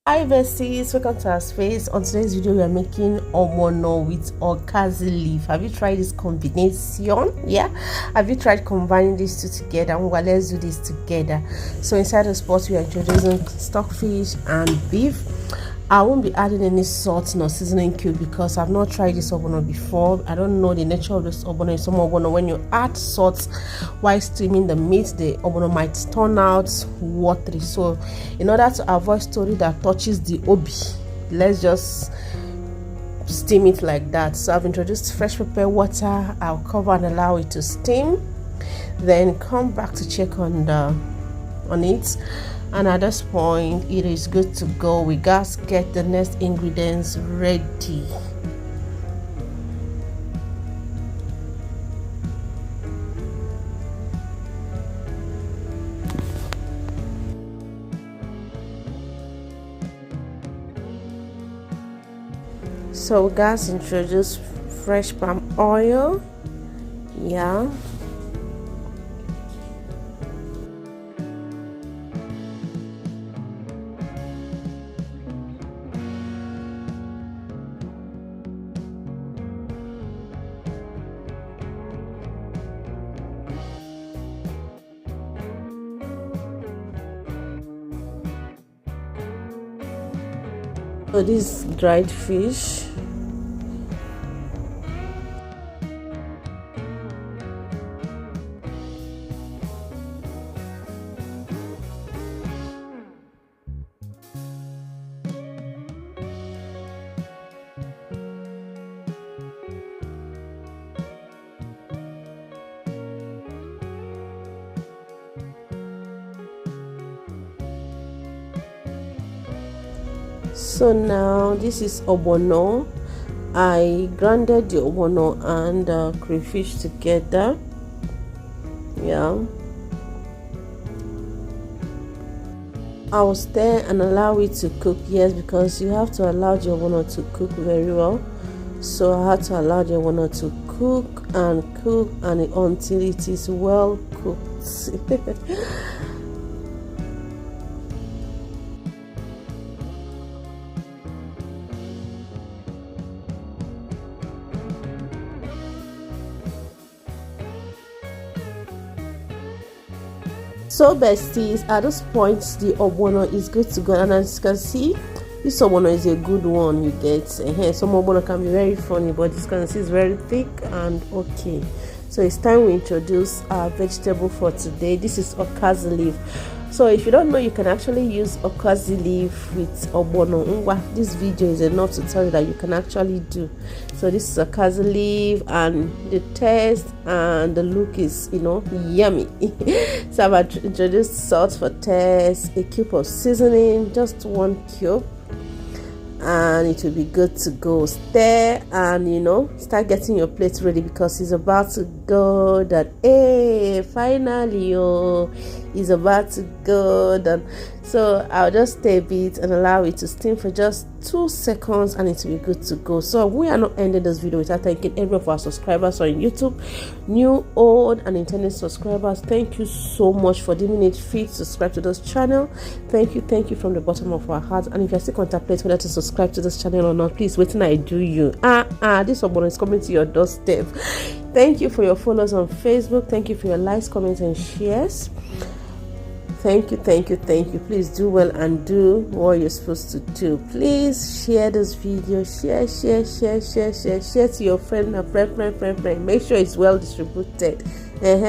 Hi besties, welcome to our space. On today's video we are making Ogbono with Ogazi leaf. Have you tried this combination? Yeah, have you tried combining these two together? Well, let's do this together. So inside the pot we are introducing stockfish and beef. I won't be adding any salt nor seasoning cube because I've not tried this Ogbono before. I don't know the nature of this Ogbono. Some Ogbono, when you add salt while steaming the meat, the Ogbono might turn out watery. So in order to avoid story that touches the obi, let's just steam it like that. So I've introduced fresh pepper water. I'll cover and allow it to steam, then come back to check on it. And at this point it is good to go. We just get the next ingredients ready. So we guys introduce fresh palm oil. Yeah, so this dried fish. So now this is Ogbono. I grounded the Ogbono and crayfish together. Yeah, I'll stir and allow it to cook. Yes, because you have to allow the Ogbono to cook very well. So I had to allow the Ogbono to cook and until it is well cooked. So besties, at this point the Ogbono is good to go, and as you can see, this Ogbono is a good one. You get some Ogbono can be very funny, but this can see is very thick and okay. So it's time we introduce our vegetable for today. This is Ogazi leaf. So if you don't know, you can actually use Ogazi leaf with Ogbono. This video is enough to tell you that you can actually do. So this is Ogazi leaf, and the taste and the look is, yummy. So I've introduced salt for taste, a cube of seasoning, just 1 cube, and it will be good to go. Stir and start getting your plate ready because it's about to go. That finally is about to go. So I'll just stir a bit and allow it to steam for just 2 seconds and it will be good to go. So we are not ending this video without thanking every of our subscribers on YouTube, new, old, and intended subscribers. Thank you so much for deeming it free to subscribe to this channel. Thank you from the bottom of our hearts. And if you're still contemplating whether to subscribe to this channel or not, please wait till I do you. This Ogbono is coming to your doorstep. Thank you for your follows on Facebook. Thank you for your likes, comments, and shares. Thank you. Please do well and do what you're supposed to do. Please share this video. Share to your friend and friend. Make sure it's well distributed.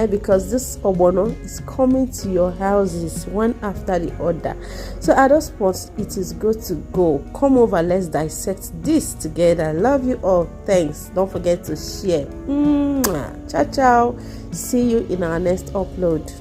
Because this Ogbono is coming to your houses one after the other. So at those spots, it is good to go. Come over, let's dissect this together. Love you all. Thanks. Don't forget to share. Ciao. See you in our next upload.